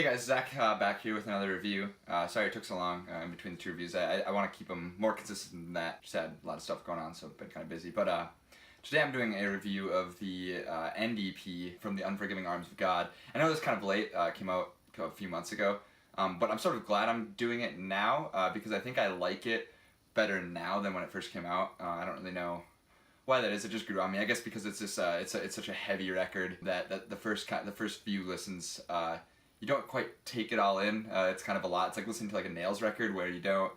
Hey guys, Zach back here with another review. Sorry it took so long in between the two reviews. I want to keep them more consistent than that. Just had a lot of stuff going on, so I've been kind of busy. But today I'm doing a review of the NDP from the Unforgiving Arms of God. I know this is kind of late, came out a few months ago, but I'm sort of glad I'm doing it now because I think I like it better now than when it first came out. I don't really know why that is. It just grew on me. I guess because it's just it's such a heavy record that the first few listens you don't quite take it all in. It's kind of a lot. It's like listening to like a Nails record where you don't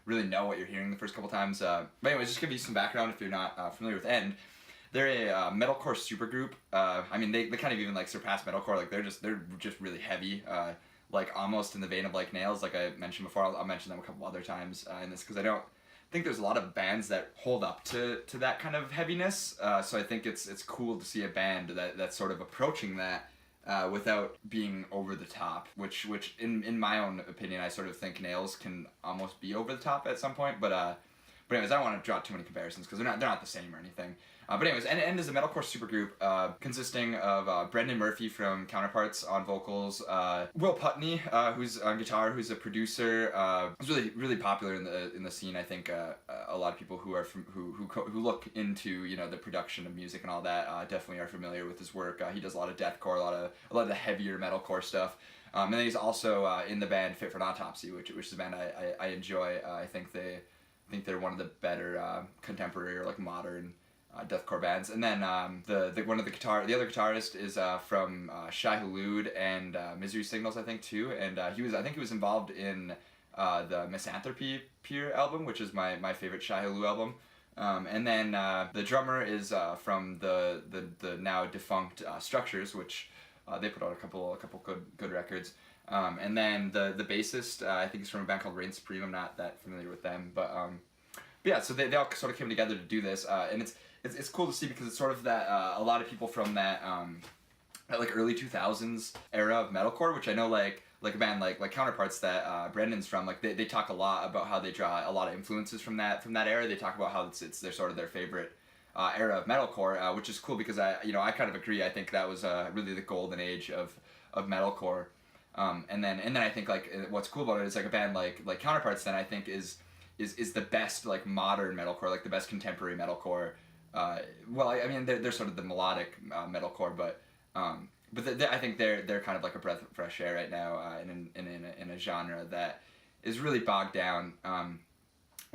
really know what you're hearing the first couple times. But anyways, just give you some background if you're not familiar with End. They're a metalcore supergroup. I mean, they kind of even like surpass metalcore. Like they're just really heavy. Like almost in the vein of like Nails, like I mentioned before. I'll mention them a couple other times in this because I don't think there's a lot of bands that hold up to that kind of heaviness. So I think it's cool to see a band that's sort of approaching that. Without being over the top, which in my own opinion, I sort of think Nails can almost be over the top at some point. But anyways, I don't want to draw too many comparisons because they're not the same or anything. But anyways, End is a metalcore supergroup consisting of Brendan Murphy from Counterparts on vocals, Will Putney, who's on guitar, who's a producer, who's really popular in the scene. I think a lot of people who are who look into the production of music and all that definitely are familiar with his work. He does a lot of deathcore, a lot of the heavier metalcore stuff. And then he's also in the band Fit for an Autopsy, which is a band I enjoy. I think they're one of the better contemporary or like modern deathcore bands. And then the other guitarist is from Shai Hulud and Misery Signals, I think too. And I think he was involved in the Misanthropy Pure album, which is my favorite Shai Hulud album. And then the drummer is from the now defunct Structures, which they put out a couple good records. And then the bassist I think is from a band called Reign Supreme. I'm not that familiar with them, but yeah. So they all sort of came together to do this, and it's cool to see because it's sort of that a lot of people from that like early 2000s era of metalcore, which I know like a band like Counterparts that Brendan's from, like they talk a lot about how they draw a lot of influences from that era. They talk about how it's their sort of their favorite era of metalcore, which is cool because I kind of agree. I think that was really the golden age of metalcore. And then I think like what's cool about it is like a band like Counterparts then I think is the best like modern metalcore, like the best contemporary metalcore. Well, I mean they're sort of the melodic metalcore, but I think they're kind of like a breath of fresh air right now in a genre that is really bogged down.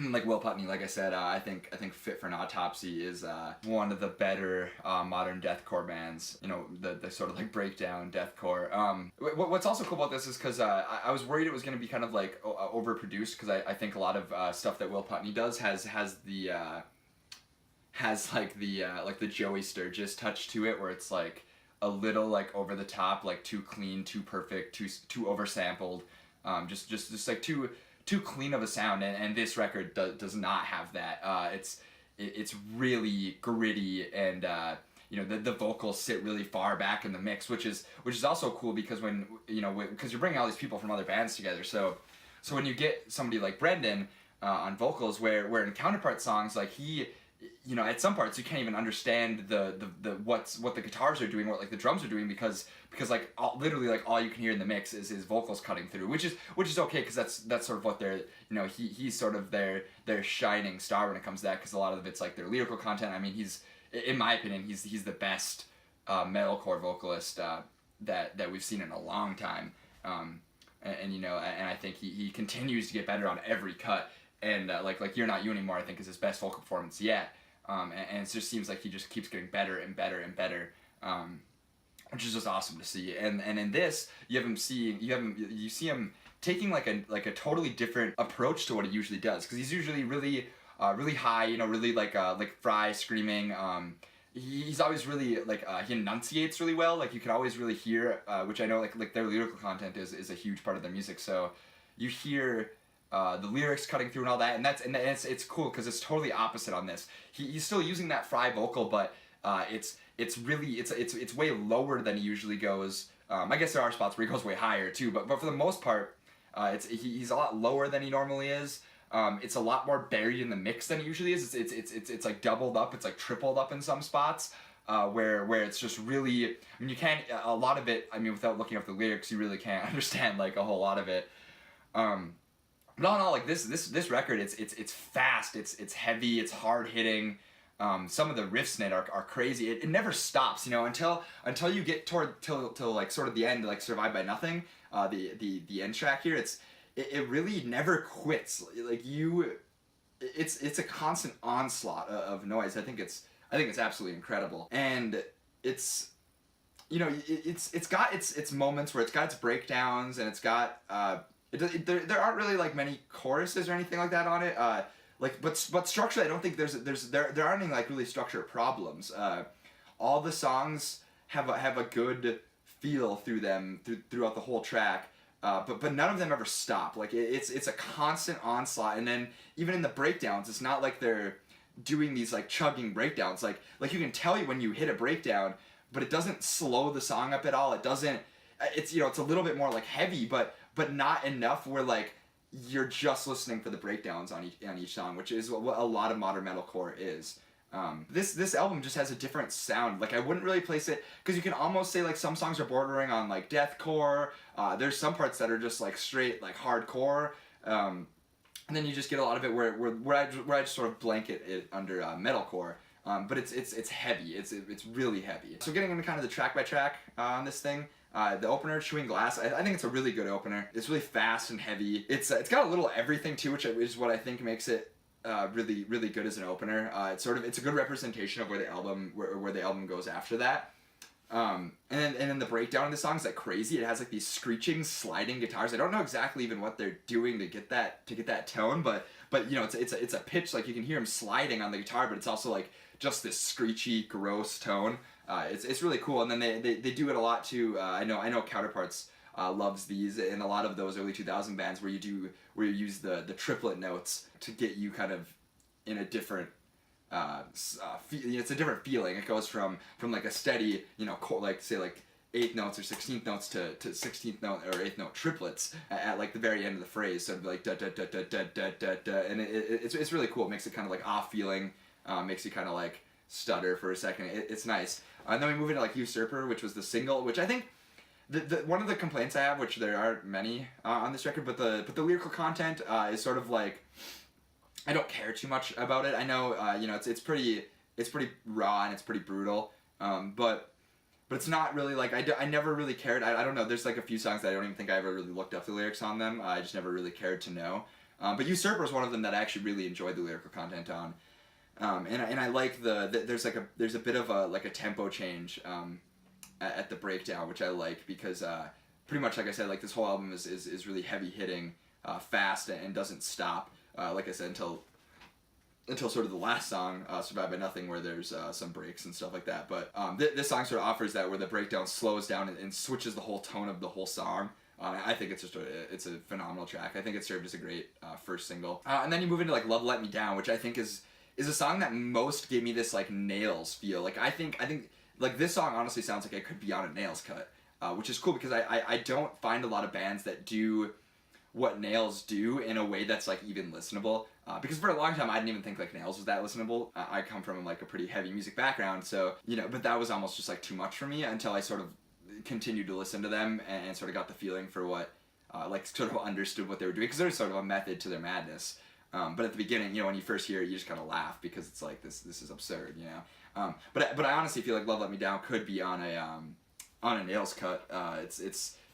Like Will Putney, like I said, I think Fit for an Autopsy is one of the better modern deathcore bands. The sort of like breakdown deathcore. What's also cool about this is because I was worried it was going to be kind of like overproduced because I think a lot of stuff that Will Putney does has like the Joey Sturgis touch to it, where it's like a little like over the top, like too clean, too perfect, too oversampled, just like too clean of a sound, and this record does not have that. It's really gritty, and the vocals sit really far back in the mix, which is also cool because because you're bringing all these people from other bands together, so when you get somebody like Brendan on vocals, where in Counterpart songs like he. At some parts you can't even understand what the guitars are doing, what like the drums are doing, because like literally like all you can hear in the mix is his vocals cutting through, which is okay because that's sort of what they're he's sort of their shining star when it comes to that, because a lot of it's like their lyrical content. I mean, he's, in my opinion, he's the best metalcore vocalist that we've seen in a long time, and I think he continues to get better on every cut. And like You're Not You Anymore, I think is his best vocal performance yet, and it just seems like he just keeps getting better and better and better, which is just awesome to see. And in this, you see him taking like a totally different approach to what he usually does, because he's usually really high, really like Fry screaming. He's always really like he enunciates really well. Like you can always really hear, which I know like their lyrical content is a huge part of their music. So you hear. The lyrics cutting through and all that, and it's cool because it's totally opposite on this. He's still using that Fry vocal, but it's way lower than he usually goes. I guess there are spots where he goes way higher too, but for the most part, he's a lot lower than he normally is. It's a lot more buried in the mix than it usually is. It's like doubled up. It's like tripled up in some spots. where it's just really, I mean, you can't, a lot of it, I mean, without looking up the lyrics, you really can't understand like a whole lot of it. But all in all, like this record, it's fast, it's heavy, it's hard hitting. Some of the riffs in it are crazy. It never stops, you know, until you get till like sort of the end, like Survive by Nothing, the end track here. It really never quits. Like it's a constant onslaught of noise. I think it's absolutely incredible, and it's, you know, it's got its moments where it's got its breakdowns, and it's got there aren't really like many choruses or anything like that on it. But structurally, I don't think there aren't any like really structural problems. All the songs have a good feel through them throughout the whole track. But none of them ever stop. Like it's a constant onslaught, and then even in the breakdowns, it's not like they're doing these like chugging breakdowns. Like you can tell when you hit a breakdown, but it doesn't slow the song up at all. It doesn't. It's, you know, it's a little bit more like heavy, but not enough where like you're just listening for the breakdowns on each song, which is what a lot of modern metalcore is. This album just has a different sound. Like I wouldn't really place it, because you can almost say like some songs are bordering on like deathcore. There's some parts that are just like straight like hardcore, and then you just get a lot of it where I just sort of blanket it under metalcore. But it's heavy. It's really heavy. So getting into kind of the track by track on this thing. The opener, Chewing Glass, I think it's a really good opener. It's really fast and heavy. It's got a little everything too, which is what I think makes it really good as an opener. It's a good representation of where the album goes after that. And then the breakdown of the song is like crazy. It has like these screeching, sliding guitars. I don't know exactly even what they're doing to get that tone, but you know, it's a pitch, like you can hear them sliding on the guitar, but it's also like just this screechy, gross tone. It's really cool, and then they do it a lot too. I know Counterparts loves these, and a lot of those early 2000 bands where you use the triplet notes to get you kind of in a different it's a different feeling. It goes from like a steady, you know, like say like 8th notes or 16th notes to 16th note or 8th note triplets at like the very end of the phrase. So it'd be like da da da da da da da da, and it's really cool. It makes it kind of like off feeling, makes you kind of like stutter for a second. It's nice. And then we move into like Usurper, which was the single, which I think the one of the complaints I have, which there are many on this record, but the lyrical content is sort of like, I don't care too much about it. I know you know, it's pretty raw and it's pretty brutal, but it's not really like I never really cared. I don't know. There's like a few songs that I don't even think I ever really looked up the lyrics on them. I just never really cared to know. But Usurper is one of them that I actually really enjoyed the lyrical content on. And I like there's a bit of a tempo change at the breakdown, which I like, because pretty much, like I said, like this whole album is really heavy hitting, fast, and doesn't stop. Like I said, until sort of the last song, Survive by Nothing, where there's some breaks and stuff like that. But this song sort of offers that, where the breakdown slows down and switches the whole tone of the whole song. I think it's a phenomenal track. I think it served as a great first single. And then you move into like Love Let Me Down, which I think is a song that most gave me this like Nails feel. Like I think like this song honestly sounds like it could be on a Nails cut, which is cool, because I don't find a lot of bands that do what Nails do in a way that's like even listenable. Because for a long time I didn't even think like Nails was that listenable. I come from like a pretty heavy music background, so you know, but that was almost just like too much for me until I sort of continued to listen to them and sort of got the feeling for what like sort of understood what they were doing, because there's sort of a method to their madness. But at the beginning, you know, when you first hear it, you just kind of laugh, because it's like this is absurd, you know. But I honestly feel like Love Let Me Down could be on a Nails cut.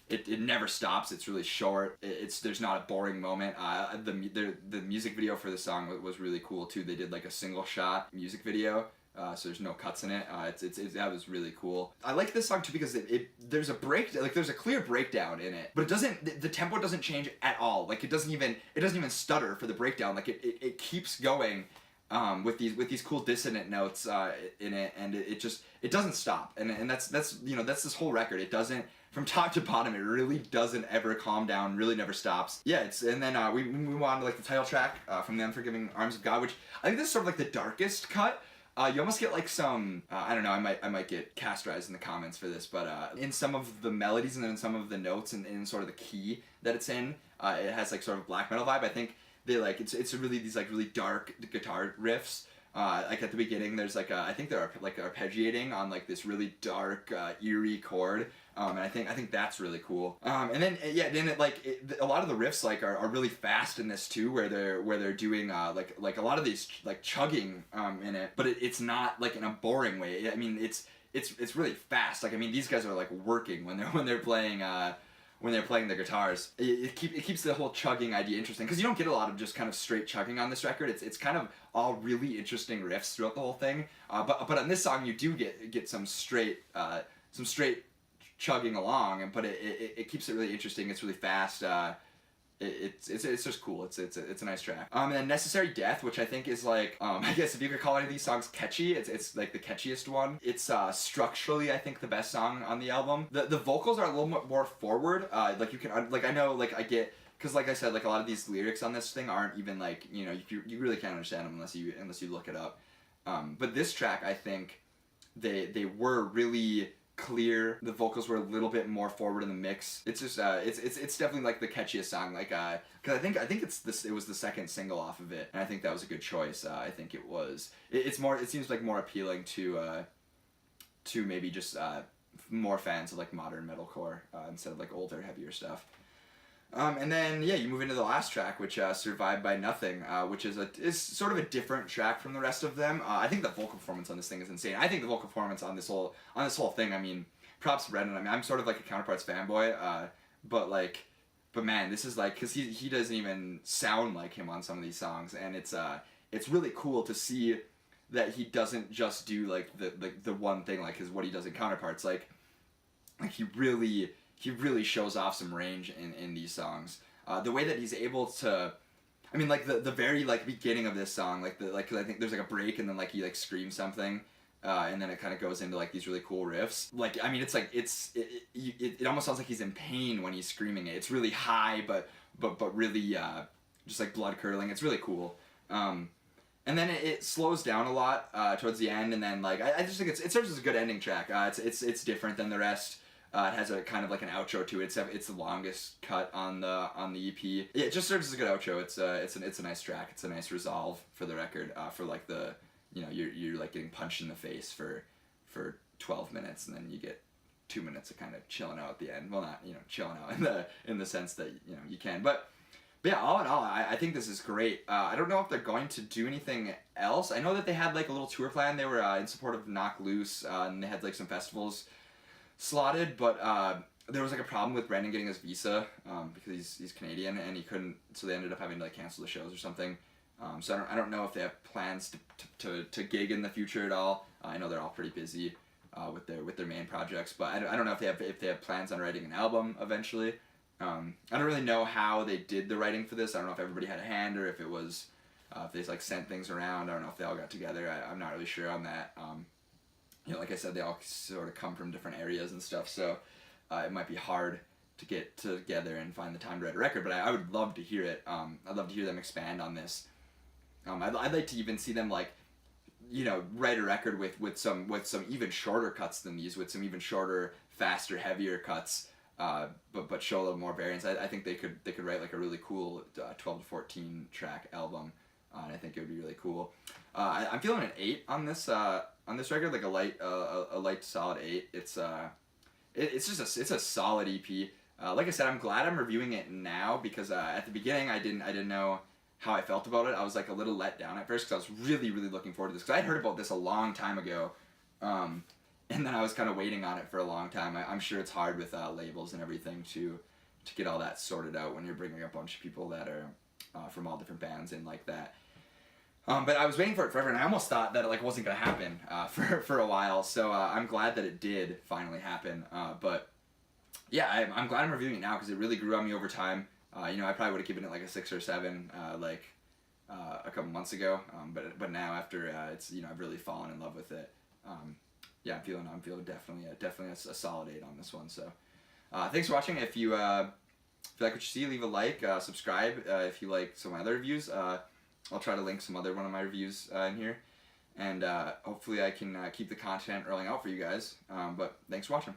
It never stops. It's really short. There's not a boring moment. The music video for the song was really cool too. They did like a single shot music video. So there's no cuts in it. That was really cool. I like this song too, because there's a clear breakdown in it, but the tempo doesn't change at all. Like it doesn't even stutter for the breakdown. Like it keeps going with these cool dissonant notes in it, and it doesn't stop. And that's this whole record. It doesn't, from top to bottom, it really doesn't ever calm down, really never stops. Yeah, and then we move on to like the title track from the Unforgiving Arms of God, which I think this is sort of like the darkest cut. You almost get like some, I don't know, I might get castorized in the comments for this, but in some of the melodies and in some of the notes and in sort of the key that it's in, it has like sort of black metal vibe. I think they like, it's really these like really dark guitar riffs, Like at the beginning, there's like I think they're like arpeggiating on like this really dark, eerie chord, and I think that's really cool. And then a lot of the riffs like are really fast in this too, where they're doing like a lot of these like chugging in it, but it's not like in a boring way. I mean, it's really fast. Like I mean, these guys are like working when they're playing. When they're playing the guitars, it keeps the whole chugging idea interesting, because you don't get a lot of just kind of straight chugging on this record. It's kind of all really interesting riffs throughout the whole thing. But on this song you do get some straight chugging along, but it keeps it really interesting. It's really fast. It's just cool. It's a nice track. And then Necessary Death, which I think is like I guess if you could call any of these songs catchy, it's like the catchiest one. It's structurally I think the best song on the album. The vocals are a little bit more forward. Like you can like I know like I get, because like I said, like a lot of these lyrics on this thing aren't even like, you know, you really can't understand them unless you look it up. But this track I think they were really clear. The vocals were a little bit more forward in the mix. It's just it's definitely like the catchiest song, like because I think it was the second single off of it, and I think that was a good choice. I think it seems like more appealing to maybe just more fans of like modern metalcore instead of like older, heavier stuff. And then you move into the last track, which Survived by Nothing, which is sort of a different track from the rest of them. I think the vocal performance on this thing is insane. I think the vocal performance on this whole thing, I mean, props to Brendan. I mean, I'm sort of like a Counterparts fanboy, but man, this is like, because he doesn't even sound like him on some of these songs, and it's really cool to see that he doesn't just do like the one thing like what he does in Counterparts. Like he really shows off some range in these songs. The way that he's able to, I mean, like the very like beginning of this song, because I think there's like a break and then like he like screams something, and then it kind of goes into like these really cool riffs. Like I mean, it's like it almost sounds like he's in pain when he's screaming it. It's really high, but really just like blood curdling. It's really cool. And then it slows down a lot towards the end, and then like I just think it serves as a good ending track. It's different than the rest. It has a kind of like an outro to it. It's the longest cut on the EP. Yeah, it just serves as a good outro. It's a nice track. It's a nice resolve for the record. For like the, you know, you're like getting punched in the face for 12 minutes, and then you get 2 minutes of kind of chilling out at the end. Well, not, you know, chilling out in the sense that, you know, you can. But yeah, all in all, I think this is great. I don't know if they're going to do anything else. I know that they had like a little tour plan. They were in support of Knock Loose, and they had like some festivals slotted, but there was like a problem with Brandon getting his visa because he's Canadian and he couldn't, so they ended up having to like cancel the shows or something. So I don't know if they have plans to gig in the future at all. I know they're all pretty busy with their main projects, but I don't know if they have plans on writing an album eventually. I don't really know how they did the writing for this. I don't know if everybody had a hand or if it was if they like sent things around. I don't know if they all got together. I'm not really sure on that. You know, like I said, they all sort of come from different areas and stuff, so it might be hard to get together and find the time to write a record, but I would love to hear it. I'd love to hear them expand on this. I'd like to even see them, like, you know, write a record with some even shorter cuts than these, with some even shorter, faster, heavier cuts, but show a little more variance. I think they could write like a really cool 12 to 14 track album, and I think it would be really cool. I'm feeling an 8 on this record, like a light solid 8. It's a solid EP. Like I said, I'm glad I'm reviewing it now, because at the beginning I didn't know how I felt about it. I was like a little let down at first, because I was really looking forward to this, because I'd heard about this a long time ago, and then I was kind of waiting on it for a long time. I'm sure it's hard with labels and everything to get all that sorted out when you're bringing a bunch of people that are from all different bands in like that. But I was waiting for it forever, and I almost thought that it like wasn't gonna happen for a while. So I'm glad that it did finally happen. But yeah, I'm glad I'm reviewing it now, because it really grew on me over time. You know, I probably would have given it like a 6 or 7 a couple months ago. But now after it's, you know, I've really fallen in love with it. Yeah, I'm feeling definitely a solid 8 on this one. So thanks for watching. If you like what you see, leave a like, subscribe if you like some other reviews. I'll try to link some other one of my reviews in here, and hopefully I can keep the content rolling out for you guys. But thanks for watching.